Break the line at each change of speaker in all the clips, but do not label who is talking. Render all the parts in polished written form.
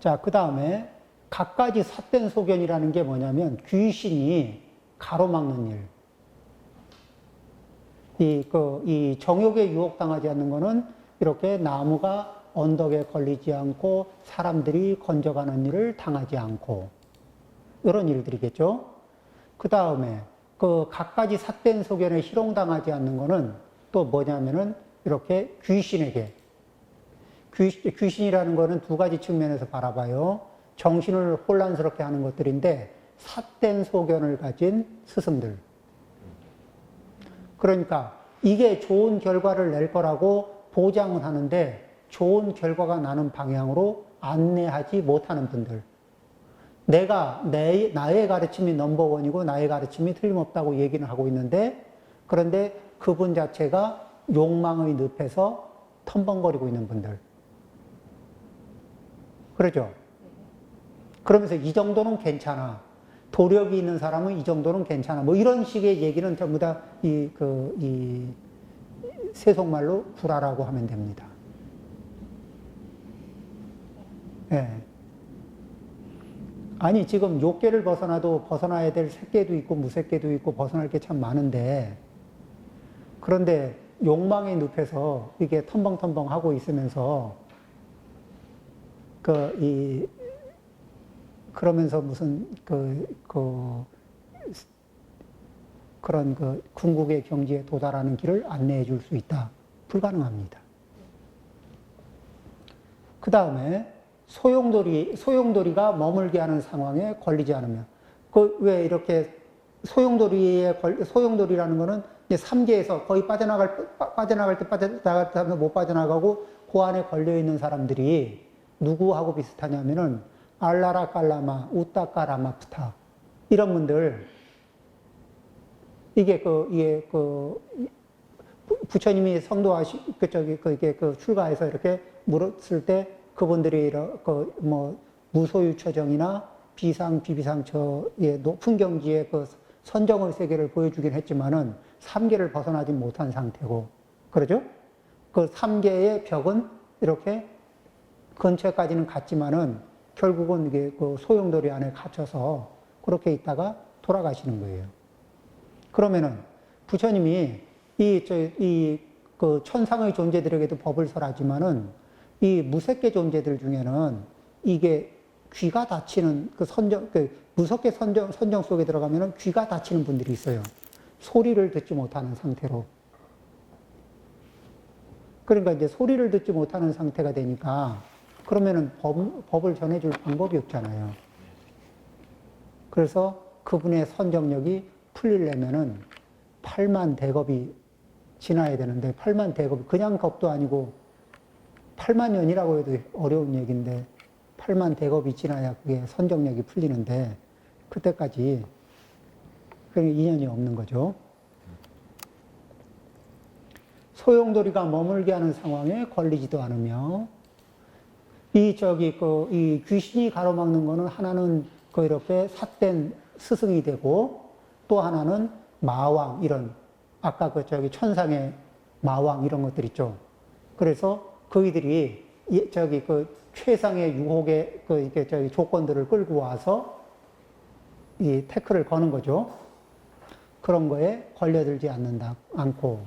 자, 그 다음에 갖가지 삿된 소견이라는 게 뭐냐면 귀신이 가로막는 일. 이 정욕에 유혹당하지 않는 거는 이렇게 나무가 언덕에 걸리지 않고 사람들이 건져가는 일을 당하지 않고 이런 일들이겠죠. 그 다음에 그 갖가지 삿된 소견에 희롱당하지 않는 거는 또 뭐냐면은 이렇게 귀신에게 귀신이라는 거는 두 가지 측면에서 바라봐요. 정신을 혼란스럽게 하는 것들인데 삿된 소견을 가진 스승들. 그러니까 이게 좋은 결과를 낼 거라고 보장을 하는데 좋은 결과가 나는 방향으로 안내하지 못하는 분들. 나의 가르침이 넘버원이고 나의 가르침이 틀림없다고 얘기는 하고 있는데 그런데 그분 자체가 욕망의 늪에서 텀벙거리고 있는 분들. 그러죠? 그러면서 이 정도는 괜찮아. 도력이 있는 사람은 이 정도는 괜찮아. 뭐 이런 식의 얘기는 전부 다 이 세속말로 구라라고 하면 됩니다. 예. 아니, 지금 욕계를 벗어나도 벗어나야 될 새계도 있고 무새계도 있고 벗어날 게 참 많은데 그런데 욕망의 늪에서 이게 텀벙텀벙 하고 있으면서 그러면서 무슨 그런 궁극의 경지에 도달하는 길을 안내해 줄 수 있다. 불가능합니다. 그 다음에 소용돌이가 머물게 하는 상황에 걸리지 않으면 왜 이렇게 소용돌이라는 거는 이제 삼계에서 거의 빠져나갈 때 빠져나가면 못 빠져나가고 그 안에 걸려 있는 사람들이 누구하고 비슷하냐면은 알라라 깔라마 우따까라마프타 이런 분들 이게 부처님이 출가해서 이렇게 물었을 때 그분들이 무소유처정이나 비비상처의 높은 경지의 선정의 세계를 보여주긴 했지만은 3계를 벗어나지 못한 상태고, 그러죠? 그 3계의 벽은 이렇게 근처까지는 갔지만은 결국은 이게 소용돌이 안에 갇혀서 그렇게 있다가 돌아가시는 거예요. 그러면은 부처님이 천상의 존재들에게도 법을 설하지만은 이 무색계 존재들 중에는 이게 귀가 닫히는 무섭게 선정 속에 들어가면은 귀가 닫히는 분들이 있어요. 소리를 듣지 못하는 상태로. 그러니까 이제 소리를 듣지 못하는 상태가 되니까 그러면은 법을 전해줄 방법이 없잖아요. 그래서 그분의 선정력이 풀리려면은 8만 대겁이 지나야 되는데 8만 대겁이 그냥 겁도 아니고 8만 년이라고 해도 어려운 얘기인데 8만 대겁이 지나야 그게 선정력이 풀리는데 그때까지 그런 인연이 없는 거죠. 소용돌이가 머물게 하는 상황에 걸리지도 않으며 이 귀신이 가로막는 거는 하나는 이렇게 삿된 스승이 되고 또 하나는 마왕 이런 아까 천상의 마왕 이런 것들 있죠. 그래서 그이들이 최상의 유혹의 조건들을 끌고 와서 이 태클을 거는 거죠. 그런 거에 걸려들지 않고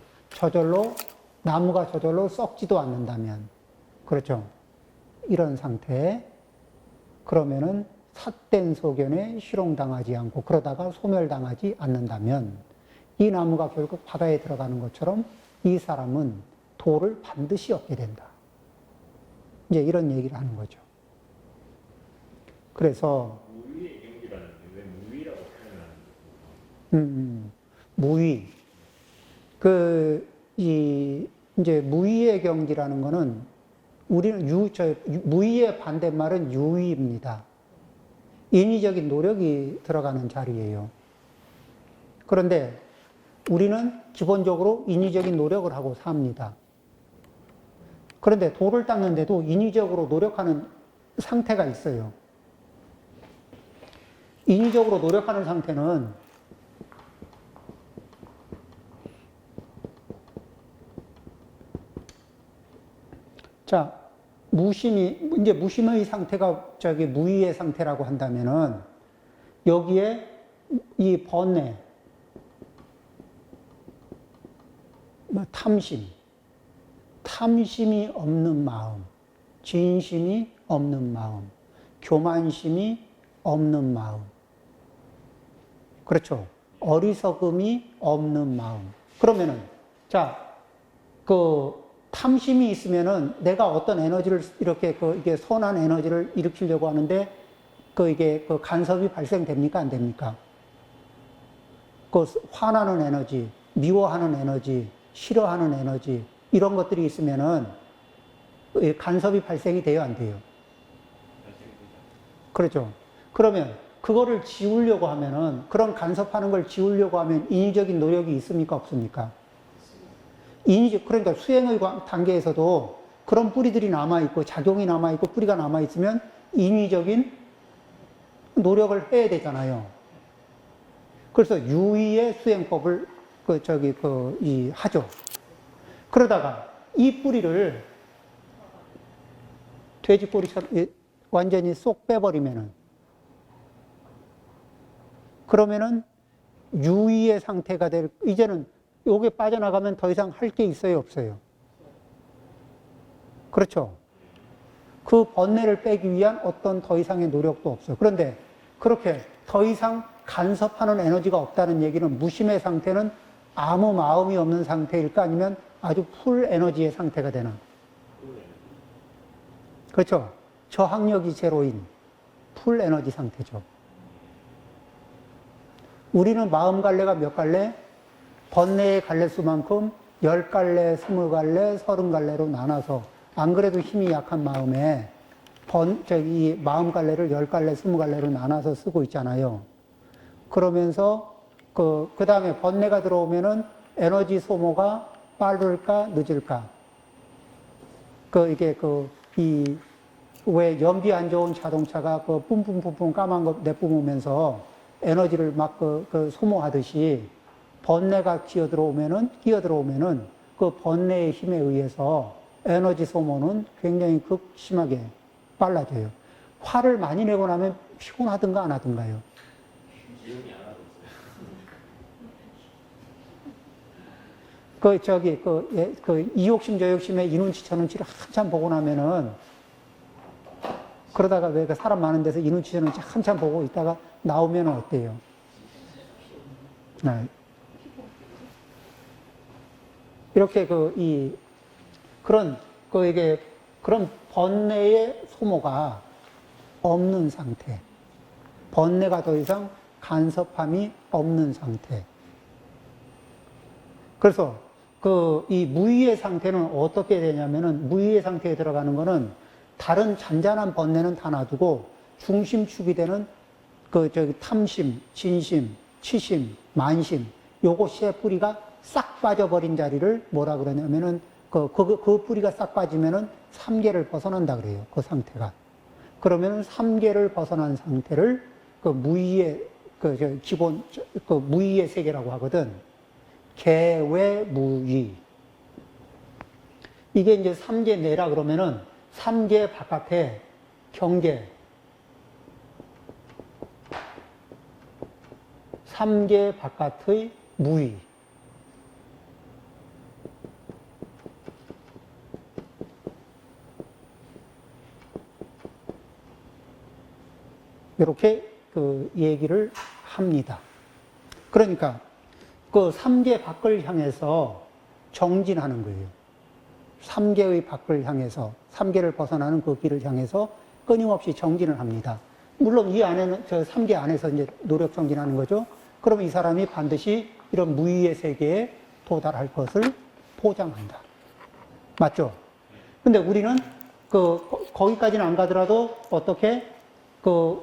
나무가 저절로 썩지도 않는다면, 그렇죠. 이런 상태, 그러면은 삿된 소견에 희롱당하지 않고 그러다가 소멸당하지 않는다면 이 나무가 결국 바다에 들어가는 것처럼 이 사람은 도를 반드시 얻게 된다. 이제 이런 얘기를 하는 거죠. 그래서
무위의 경지라는데 왜 무위라고 표현하는 거죠?
무위. 이제 무위의 경지라는 거는 우리는 무위의 반대말은 유위입니다. 인위적인 노력이 들어가는 자리예요. 그런데 우리는 기본적으로 인위적인 노력을 하고 삽니다. 그런데 도를 닦는데도 인위적으로 노력하는 상태가 있어요. 인위적으로 노력하는 상태는 자, 이제 무심의 상태가 저기 무의의 상태라고 한다면은 여기에 이 번뇌, 뭐 탐심이 없는 마음, 진심이 없는 마음, 교만심이 없는 마음. 그렇죠. 어리석음이 없는 마음. 그러면은, 자, 탐심이 있으면은 내가 어떤 에너지를 이렇게 이게 선한 에너지를 일으키려고 하는데 이게 간섭이 발생됩니까? 안 됩니까? 화나는 에너지, 미워하는 에너지, 싫어하는 에너지, 이런 것들이 있으면은 간섭이 발생이 돼요? 안 돼요? 그렇죠. 그러면 그거를 지우려고 하면은, 그런 간섭하는 걸 지우려고 하면 인위적인 노력이 있습니까? 없습니까? 그러니까 수행의 단계에서도 그런 뿌리들이 남아있고, 작용이 남아있고, 뿌리가 남아있으면 인위적인 노력을 해야 되잖아요. 그래서 유의의 수행법을 하죠. 그러다가 이 뿌리를 돼지꼬리처럼 완전히 쏙 빼버리면은, 그러면은 유의의 상태가 이제는 요게 빠져나가면 더 이상 할 게 있어요, 없어요? 그렇죠. 그 번뇌를 빼기 위한 어떤 더 이상의 노력도 없어요. 그런데 그렇게 더 이상 간섭하는 에너지가 없다는 얘기는, 무심의 상태는 아무 마음이 없는 상태일까? 아니면 아주 풀 에너지의 상태가 되나? 그렇죠. 저항력이 제로인 풀 에너지 상태죠. 우리는 마음 갈래가 몇 갈래? 번뇌의 갈래 수만큼 10갈래, 20갈래, 30갈래로 나눠서, 안 그래도 힘이 약한 마음에 마음 갈래를 10갈래, 20갈래로 나눠서 쓰고 있잖아요. 그러면서 그 다음에 번뇌가 들어오면은 에너지 소모가 빠를까, 늦을까? 왜 연비 안 좋은 자동차가 뿜뿜뿜뿜 까만 거 내뿜으면서 에너지를 막 소모하듯이, 번뇌가 끼어들어오면은 그 번뇌의 힘에 의해서 에너지 소모는 굉장히 극심하게 빨라져요. 화를 많이 내고 나면 피곤하든가 안 하든가요? 이욕심 저욕심의 이눈치 저눈치를 한참 보고 나면은, 그러다가 왜 사람 많은 데서 이눈치 저눈치 한참 보고 있다가 나오면 어때요? 네. 이렇게 그런 번뇌의 소모가 없는 상태, 번뇌가 더 이상 간섭함이 없는 상태. 그래서 이 무의의 상태는 어떻게 되냐면은, 무의의 상태에 들어가는 거는 다른 잔잔한 번뇌는 다 놔두고 중심축이 되는 탐심, 진심, 치심, 만심, 요것의 뿌리가 싹 빠져버린 자리를 뭐라 그러냐면은, 그 뿌리가 싹 빠지면은 3계를 벗어난다 그래요. 그 상태가. 그러면은 3계를 벗어난 상태를 무의의, 무의의 세계라고 하거든. 개외무의. 이게 이제 3계 내라 그러면은 3계 바깥에 경계, 3계 바깥의 무의. 이렇게 얘기를 합니다. 그러니까 3계 밖을 향해서 정진하는 거예요. 3계의 밖을 향해서, 3계를 벗어나는 그 길을 향해서 끊임없이 정진을 합니다. 물론 이 안에는, 3계 안에서 이제 노력 정진하는 거죠. 그러면 이 사람이 반드시 이런 무의의 세계에 도달할 것을 보장한다. 맞죠? 근데 우리는 거기까지는 안 가더라도 어떻게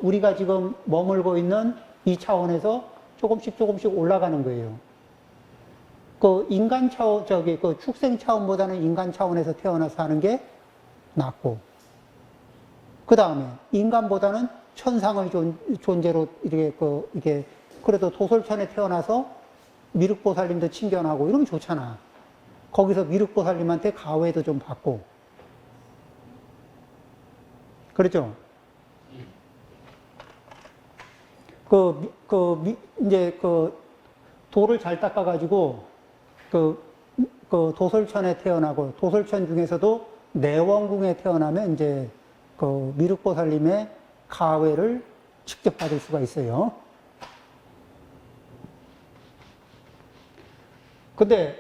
우리가 지금 머물고 있는 이 차원에서 조금씩 올라가는 거예요. 인간 차원, 축생 차원보다는 인간 차원에서 태어나서 하는 게 낫고, 그 다음에 인간보다는 천상의 존재로 이게 그래도 도솔천에 태어나서 미륵보살님도 친견하고 이러면 좋잖아. 거기서 미륵보살님한테 가회도 좀 받고, 그렇죠? 이제 돌을 잘 닦아가지고 도솔천에 태어나고 도솔천 중에서도 내원궁에 태어나면 이제 미륵보살님의 가회를 직접 받을 수가 있어요. 근데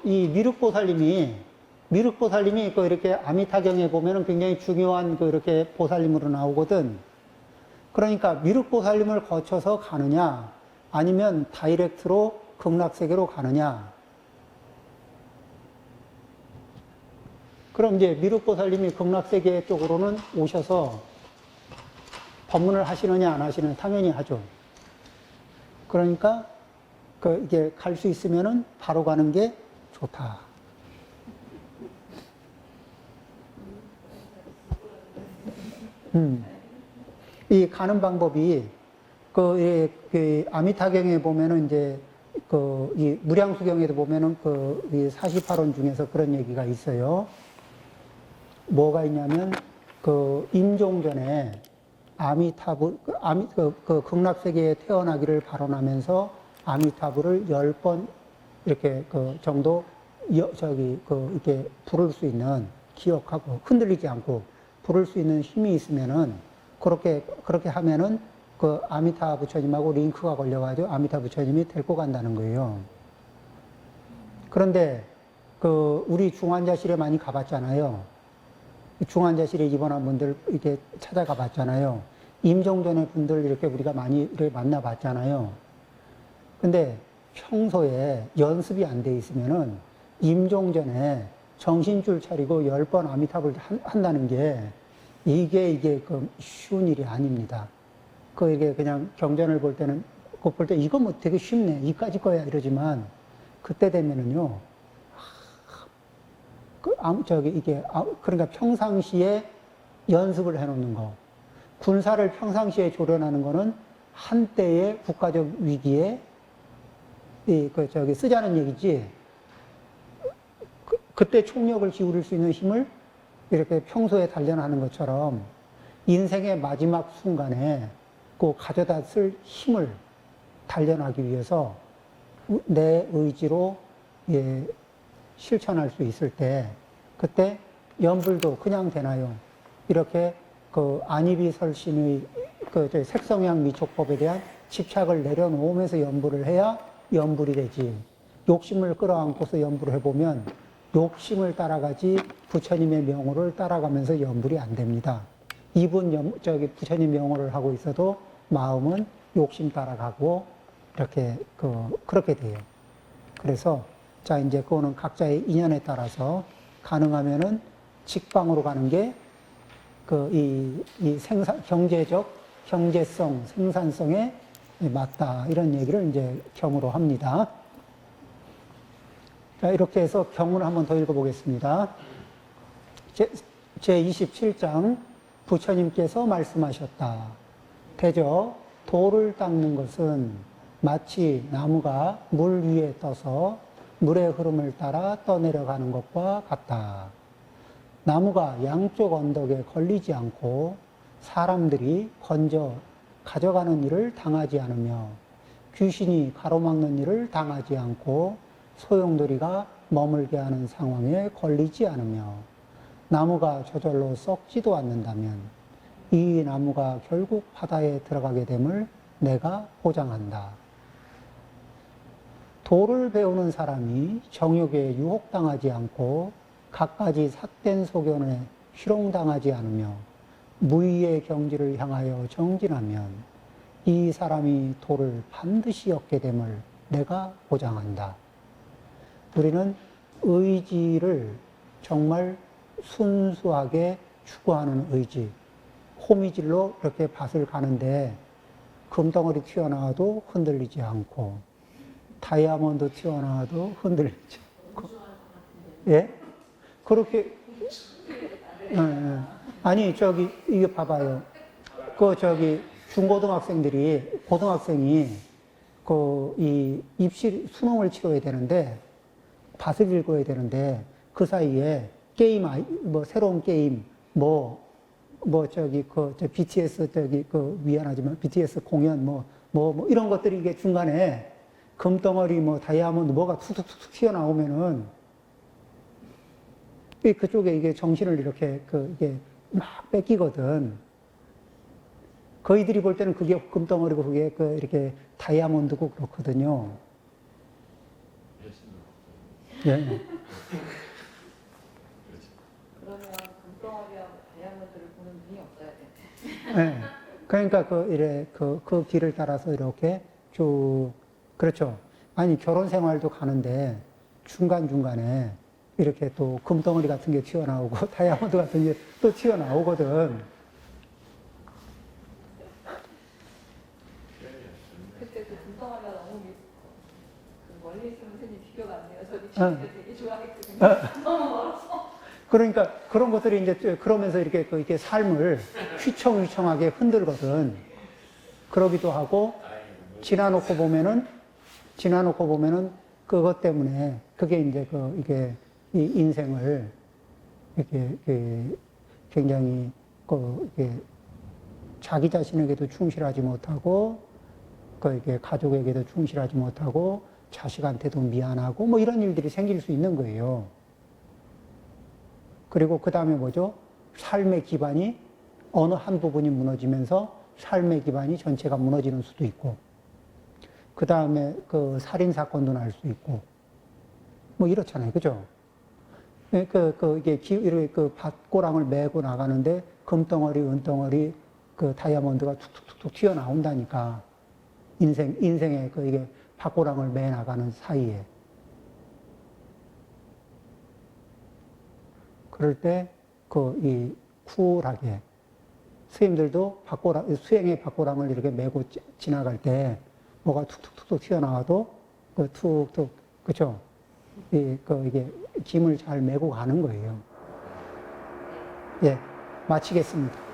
이 미륵보살님이 이렇게 아미타경에 보면은 굉장히 중요한 이렇게 보살님으로 나오거든. 그러니까 미륵보살님을 거쳐서 가느냐, 아니면 다이렉트로 극락세계로 가느냐. 그럼 이제 미륵보살님이 극락세계 쪽으로는 오셔서 법문을 하시느냐 안 하시느냐 당연히 하죠. 그러니까 이게 갈 수 있으면은 바로 가는 게 좋다. 이 가는 방법이 아미타경에 보면은 이제 이 무량수경에도 보면은 이 48원 중에서 그런 얘기가 있어요. 뭐가 있냐면 임종전에 아미타불 극락세계에 태어나기를 발언하면서 아미타불을 10번 이렇게 정도 이렇게 부를 수 있는, 기억하고 흔들리지 않고 부를 수 있는 힘이 있으면은 그렇게 하면은 아미타 부처님하고 링크가 걸려가지고 아미타 부처님이 데리고 간다는 거예요. 그런데 우리 중환자실에 많이 가봤잖아요. 중환자실에 입원한 분들 이렇게 찾아가 봤잖아요. 임종전의 분들 이렇게 우리가 많이 이렇게 만나봤잖아요. 근데 평소에 연습이 안 돼 있으면은 임종전에 정신줄 차리고 10번 아미타불 한다는 게 이게 쉬운 일이 아닙니다. 이게 그냥 경전을 볼 때는 볼 때 이거 뭐 되게 쉽네, 이까지 거야 이러지만 그때 되면은요. 그러니까 평상시에 연습을 해놓는 거. 군사를 평상시에 조련하는 거는 한때의 국가적 위기에 쓰자는 얘기지. 그때 총력을 기울일 수 있는 힘을 이렇게 평소에 단련하는 것처럼 인생의 마지막 순간에 가져다 쓸 힘을 단련하기 위해서 내 의지로 실천할 수 있을 때, 그때 연불도 그냥 되나요? 이렇게 안이비설신의 색성향 미촉법에 대한 집착을 내려놓으면서 연불을 해야 연불이 되지. 욕심을 끌어안고서 연불을 해보면 욕심을 따라가지 부처님의 명호를 따라가면서 연불이 안 됩니다. 이분 부처님 명호를 하고 있어도 마음은 욕심 따라가고 이렇게 그렇게 돼요. 그래서 자, 이제 그거는 각자의 인연에 따라서 가능하면은 직방으로 가는 게 이 경제성, 생산성에 맞다. 이런 얘기를 이제 경으로 합니다. 자, 이렇게 해서 경을 한번 더 읽어보겠습니다. 제27장 부처님께서 말씀하셨다. 대저 돌을 닦는 것은 마치 나무가 물 위에 떠서 물의 흐름을 따라 떠내려가는 것과 같다. 나무가 양쪽 언덕에 걸리지 않고 사람들이 건져 가져가는 일을 당하지 않으며 귀신이 가로막는 일을 당하지 않고 소용돌이가 머물게 하는 상황에 걸리지 않으며 나무가 저절로 썩지도 않는다면 이 나무가 결국 바다에 들어가게 됨을 내가 보장한다. 도를 배우는 사람이 정욕에 유혹당하지 않고 갖가지 삿된 소견에 희롱당하지 않으며 무의의 경지를 향하여 정진하면 이 사람이 도를 반드시 얻게 됨을 내가 보장한다. 우리는 의지를 정말 순수하게 추구하는 의지, 호미질로 이렇게 밭을 가는데 금덩어리 튀어나와도 흔들리지 않고 다이아몬드 튀어나와도 흔들리지 않고, 예? 그렇게, 아니, 이게 봐봐요. 중고등학생들이, 고등학생이, 이 수능을 치러야 되는데, 밭을 읽어야 되는데, 그 사이에 게임, 새로운 게임, 뭐 저기 저 BTS 저기 미안하지만 BTS 공연 뭐 이런 것들이 이게 중간에 금덩어리 뭐 다이아몬드 뭐가 툭툭툭 튀어나오면은 그쪽에 이게 정신을 이렇게 이게 막 뺏기거든. 거의들이 볼 때는 그게 금덩어리고 그게 이렇게 다이아몬드고 그렇거든요. 예.
그러면 금덩어리하고 다이아몬드를 보는 눈이 없어야 돼.
예. 그러니까 그 길을 따라서 이렇게 쭉, 그렇죠. 아니, 결혼 생활도 가는데 중간중간에 이렇게 또 금덩어리 같은 게 튀어나오고 다이아몬드 같은 게 또 튀어나오거든.
그때 그 금덩어리가 너무 멀리 있으면 선생님 비교가 안 돼요. 저는 지금 되게 좋아했거든요. 너무 멀어서.
그러니까 그런 것들이 이제 그러면서 이렇게 삶을 휘청휘청하게 흔들거든. 그러기도 하고 지나놓고 보면은 그것 때문에 그게 이제 이게 이 인생을 이렇게 굉장히 이게 자기 자신에게도 충실하지 못하고 이게 가족에게도 충실하지 못하고 자식한테도 미안하고 뭐 이런 일들이 생길 수 있는 거예요. 그리고 그 다음에 뭐죠? 삶의 기반이 어느 한 부분이 무너지면서 삶의 기반이 전체가 무너지는 수도 있고, 그 다음에 살인사건도 날 수 있고, 뭐 이렇잖아요. 그죠? 이게 이렇게 밭고랑을 메고 나가는데 금덩어리, 은덩어리, 다이아몬드가 툭툭툭툭 튀어나온다니까. 인생에 이게 밭고랑을 매 나가는 사이에. 그럴 때, 이 쿨하게. 스님들도 수행의 밭고랑을 이렇게 메고 지나갈 때, 뭐가 툭툭툭툭 튀어나와도, 툭툭, 그쵸? 이게 짐을 잘 메고 가는 거예요. 예, 마치겠습니다.